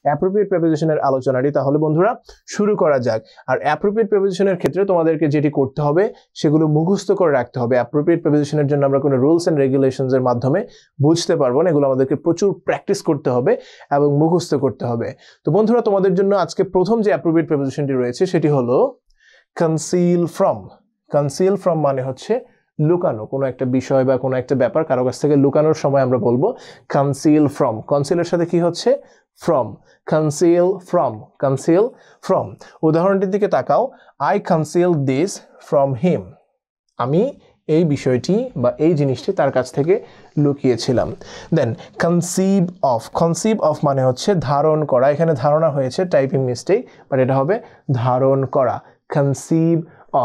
Appropriate প্রিপোজিশনের আলোচনাটি। তাহলে বন্ধুরা শুরু করা যাক। আর অ্যাপ্রোপ্রিয়েট প্রিপোজিশনের ক্ষেত্রে তোমাদেরকে যেটি করতে হবে সেগুলো মুখস্থ করে রাখতে হবে। অ্যাপ্রোপ্রিয়েট প্রিপোজিশনের জন্য আমরা কোনো রুলস এন্ড রেগুলেশনস এর মাধ্যমে বুঝতে পারবো না, এগুলো আমাদেরকে প্রচুর প্র্যাকটিস করতে হবে এবং মুখস্থ করতে হবে। তো বন্ধুরা তোমাদের জন্য আজকে প্রথম যে অ্যাপ্রোপ্রিয়েট প্রিপোজিশনটি রয়েছে সেটি হলো কনসিল ফ্রম। কনসিল ফ্রম মানে হচ্ছে লুকানো, কোনো একটা বিষয় বা কোনো একটা ব্যাপার কারো কাছ থেকে লুকানোর সময় আমরা বলবো কনসিল ফ্রম। কনসিলের সাথে কি হচ্ছে? From. Conceal from, conceal from. উদাহরণটির দিকে তাকাও, I conceal this from him. আমি এই বিষয়টি বা এই জিনিসটি তার কাছ থেকে লুকিয়েছিলাম। Then conceive of. Conceive of মানে হচ্ছে ধারণ করা। এখানে ধারণা হয়েছে, টাইপিং মিস্টেক, বাট এটা হবে ধারণ করা। কনসিভ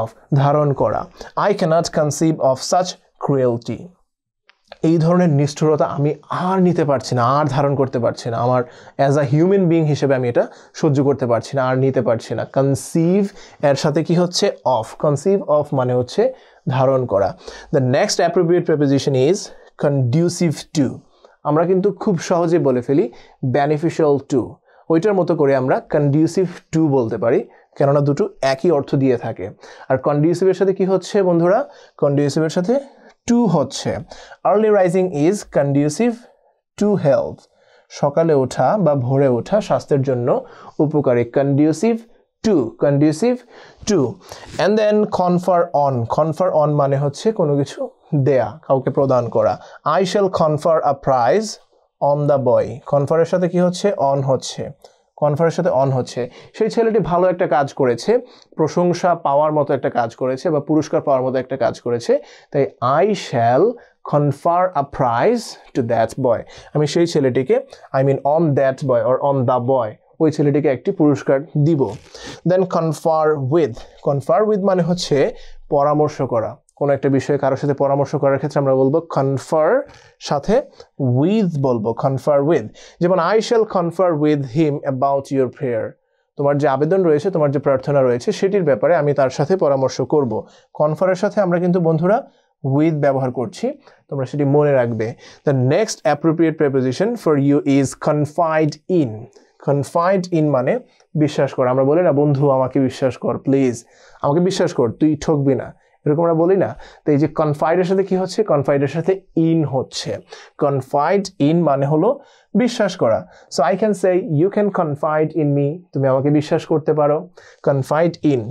অফ, ধারণ করা। I cannot conceive of such cruelty. এই ধরনের নিষ্ঠুরতা আমি আর নিতে পারছি না, আর ধারণ করতে পারছি না। আমার অ্যাজ আ হিউম্যান বিইং হিসেবে আমি এটা সহ্য করতে পারছি না, আর নিতে পারছি না। কনসিভ এর সাথে কি হচ্ছে? অফ। কনসিভ অফ মানে হচ্ছে ধারণ করা। The next appropriate preposition is conducive two. আমরা কিন্তু খুব সহজে বলে ফেলি বেনিফিশিয়াল টু। ওইটার মতো করে আমরা কন্ডিউসিভ টু বলতে পারি, কেননা দুটো একই অর্থ দিয়ে থাকে। আর কন্ডিউসিভের সাথে কি হচ্ছে বন্ধুরা? কন্ডিউসিভের সাথে টু হচ্ছে। Early rising is conducive to health. সকালে ওঠা বা ভোরে ওঠা স্বাস্থ্যের জন্য উপকারী। Conducive to, conducive to. And then confer on. Confer on মানে হচ্ছে কোনো কিছু দেয়া, কাউকে প্রদান করা। I shall confer a prize on the boy. কনফারের সাথে কি হচ্ছে? অন হচ্ছে। কনফারের সাথে অন হচ্ছে। সেই ছেলেটি ভালো একটা কাজ করেছে, প্রশংসা পাওয়ার মতো একটা কাজ করেছে বা পুরস্কার পাওয়ার মতো একটা কাজ করেছে, তাই I shall confer a prize to that boy. আমি সেই ছেলেটিকে, I mean on that boy or on the boy, ওই ছেলেটিকে একটি পুরস্কার দিব। দেন কনফার উইথ। কনফার উইথ মানে হচ্ছে পরামর্শ করা। কোনো একটা বিষয়ে কারোর সাথে পরামর্শ করার ক্ষেত্রে আমরা বলবো কনফার সাথে উইথ বলবো, কনফার উইথ। যেমন I shall কনফার with him about your prayer. তোমার যে আবেদন রয়েছে, তোমার যে প্রার্থনা রয়েছে সেটির ব্যাপারে আমি তার সাথে পরামর্শ করব। কনফারের সাথে আমরা কিন্তু বন্ধুরা উইথ ব্যবহার করছি, তোমরা সেটি মনে রাখবে। The next appropriate preposition for you is confide in. Confide in মানে বিশ্বাস কর। আমরা বলি না, বন্ধু আমাকে বিশ্বাস কর, প্লিজ আমাকে বিশ্বাস কর, তুই ঠকবি না, এরকম আমরা বলি না? তো এই যে কনফাইডের সাথে কি হচ্ছে? কনফাইডের সাথে ইন হচ্ছে। কনফাইড ইন মানে হলো বিশ্বাস করা। So I can say you can confide in me. তুমি আমাকে বিশ্বাস করতে পারো। Confide in.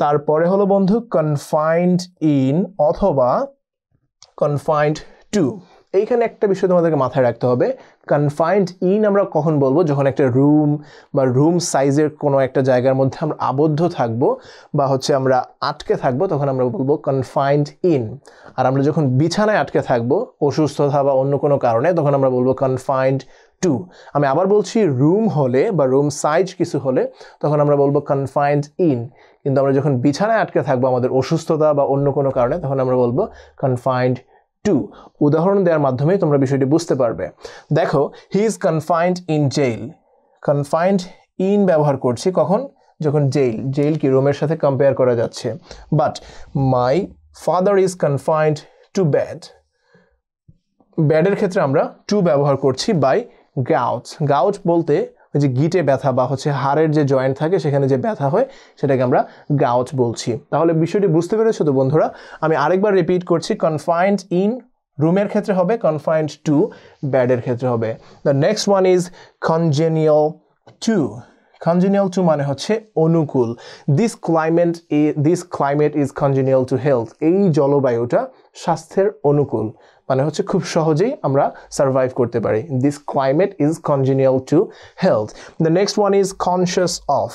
তারপরে হলো বন্ধু কনফাইন্ড ইন অথবা কনফাইন্ড টু। এইখানে একটা বিষয় তোমাদেরকে মাথায় রাখতে হবে, কনফাইন্ড ইন আমরা কখন বলবো? যখন একটা রুম বা রুম সাইজের কোনো একটা জায়গার মধ্যে আমরা আবদ্ধ থাকবো বা হচ্ছে আমরা আটকে থাকবো, তখন আমরা বলবো কনফাইন্ড ইন। আর আমরা যখন বিছানায় আটকে থাকবো অসুস্থতা বা অন্য কোনো কারণে, তখন আমরা বলবো কনফাইন্ড টু। আমি আবার বলছি, রুম হলে বা রুম সাইজ কিছু হলে তখন আমরা বলবো কনফাইন্ড ইন, কিন্তু আমরা যখন বিছানায় আটকে থাকবো আমাদের অসুস্থতা বা অন্য কোনো কারণে, তখন আমরা বলবো কনফাইন্ড টু। উদাহরণ দেওয়ার মাধ্যমে তোমরা বিষয়টি বুঝতে পারবে। দেখো, he is confined in jail. Confined in ব্যবহার করছি কখন? যখন জেইল, জেইল কি রুমের সাথে কম্পেয়ার করা যাচ্ছে। But my father is confined to bed. ব্যাডের ক্ষেত্রে আমরা টু ব্যবহার করছি বাই গাউট। গাউট বলতে ওই যে গিটে ব্যথা বা হচ্ছে হাড়ের যে জয়েন্ট থাকে সেখানে যে ব্যথা হয় সেটাকে আমরা গাউট বলছি। তাহলে বিষয়টি বুঝতে পেরেছো তো বন্ধুরা? আমি আরেকবার রিপিট করছি, কনফাইন্ড ইন রুমের ক্ষেত্রে হবে, কনফাইন্ড টু ব্যাডের ক্ষেত্রে হবে। The next one is congenial to. Congenial to মানে হচ্ছে অনুকূল। This climate is congenial to health. এই জলবায়ুটা স্বাস্থ্যের অনুকূল, মানে হচ্ছে খুব সহজেই আমরা সার্ভাইভ করতে পারি। This climate is congenial to health. The next one is conscious of.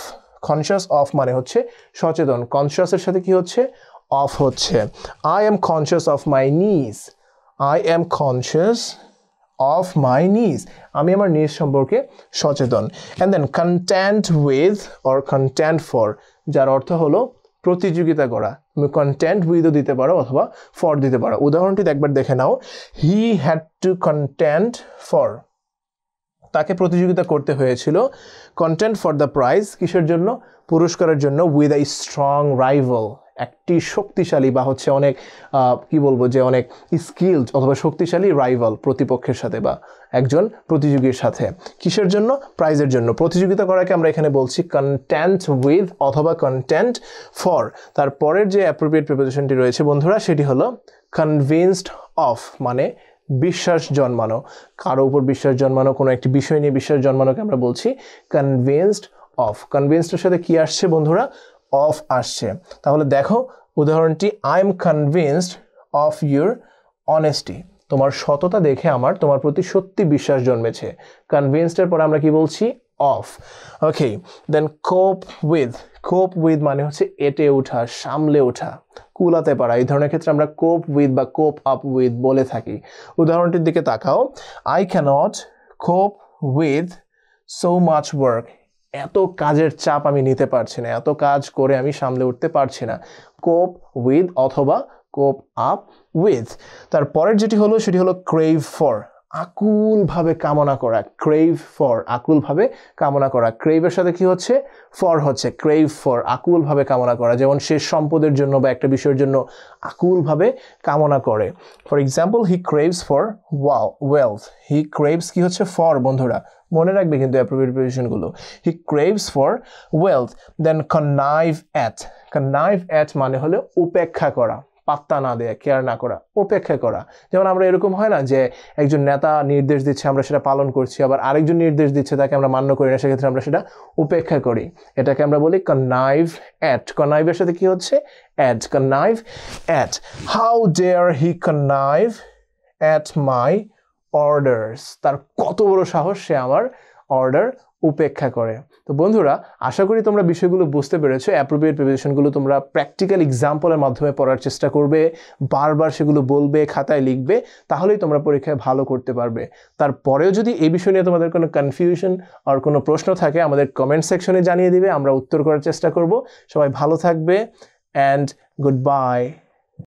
Conscious of মানে হচ্ছে সচেতন। কনসিয়াসের সাথে কি হচ্ছে? অফ হচ্ছে। I am conscious of my নিজ। I am conscious of my নিজ। আমি আমার নিজ সম্পর্কে সচেতন। And then contend with or contend for, যার অর্থ হলো প্রতিযোগিতা করা। তুমি কন্টেন্ট উইথও দিতে পারো অথবা ফর দিতে পারো। উদাহরণটি একবার দেখে নাও, he had to contend for. তাকে প্রতিযোগিতা করতে হয়েছিল কন্টেন্ট ফর দ্য প্রাইজ, কিসের জন্য? পুরস্কারের জন্য। উইথ আ স্ট্রং রাইভাল, একটি শক্তিশালী বা হচ্ছে অনেক কি বলবো যে অনেক স্কিলড অথবা শক্তিশালী রাইভাল প্রতিপক্ষের সাথে বা একজন প্রতিযোগীর সাথে কিসের জন্য প্রাইজের জন্য প্রতিযোগিতা করাকে আমরা এখানে বলছি কন্টেন্ট উইথ অথবা কন্টেন্ট ফর তারপরের যে অ্যাপ্রোপ্রিয়েট প্রিপোজিশনটি রয়েছে বন্ধুরা সেটি হলো কনভিন্সড অফ মানে বিশ্বাস জন্মানো কারো উপর বিশ্বাস জন্মানো কোনো একটি বিষয় নিয়ে বিশ্বাস জন্মানোকে আমরা বলছি কনভিন্সড অফ কনভিন্সডের সাথে কি আসছে বন্ধুরা অফ আসছে তাহলে দেখো উদাহরণটি I am convinced of your honesty তোমার সততা দেখে আমার তোমার প্রতি সত্যি বিশ্বাস জন্মেছে কনভিন্সডের পর আমরা কি বলছি অফ ওকে দেন কোপ উইথ মানে হচ্ছে এটে ওঠা সামলে ওঠা কুলাতে পারা এই ধরনের ক্ষেত্রে আমরা কোপ উইথ বা কোপ আপ উইথ বলে থাকি উদাহরণটির দিকে তাকাও I cannot cope with so much work এত কাজের চাপ আমি নিতে পারছি না এত কাজ করে আমি সামলে উঠতে পারছি না কোপ উইথ অথবা কোপ আপ উইথ তারপরের যেটি হলো সেটি হলো ক্রেভ ফর আকুলভাবে কামনা করা ক্রেভ ফর আকুলভাবে কামনা করা ক্রেভের সাথে কি হচ্ছে ফর হচ্ছে ক্রেভ ফর আকুলভাবে কামনা করা যেমন সে সম্পদের জন্য বা একটা বিষয়ের জন্য আকুলভাবে কামনা করে for example he craves for wealth he craves কি হচ্ছে ফর বন্ধুরা মনে রাখবে কিন্তু অ্যাপ্রোপ্রিয়েট প্রিপোজিশনগুলো he craves for wealth then connive at মানে হলো উপেক্ষা করা পাত্তা না দেয়া কেয়ার না করা উপেক্ষা করা যেমন আমরা এরকম হয় না যে একজন নেতা নির্দেশ দিচ্ছে আমরা সেটা পালন করছি আবার আরেকজন নির্দেশ দিচ্ছে তাকে আমরা মান্য করি না সেক্ষেত্রে আমরা সেটা উপেক্ষা করি এটাকে আমরা বলি কন্নাইভ অ্যাট কন্নাইভের সাথে কি হচ্ছে at connive at how dare he connive at my orders তার কত বড় সাহস সে আমার অর্ডার উপেক্ষা করে তো বন্ধুরা আশা করি তোমরা বিষয়গুলো বুঝতে পেরেছো অ্যাপ্রোপ্রিয়েট প্রিপোজিশনগুলো তোমরা প্র্যাকটিক্যাল এক্সাম্পলের মাধ্যমে পড়ার চেষ্টা করবে বারবার সেগুলো বলবে খাতায় লিখবে তাহলেই তোমরা পরীক্ষায় ভালো করতে পারবে তারপরেও যদি এই বিষয় নিয়ে তোমাদের কোনো কনফিউশন আর কোনো প্রশ্ন থাকে আমাদের কমেন্ট সেকশনে জানিয়ে দিবে আমরা উত্তর করার চেষ্টা করব সবাই ভালো থাকবে অ্যান্ড গুড বাই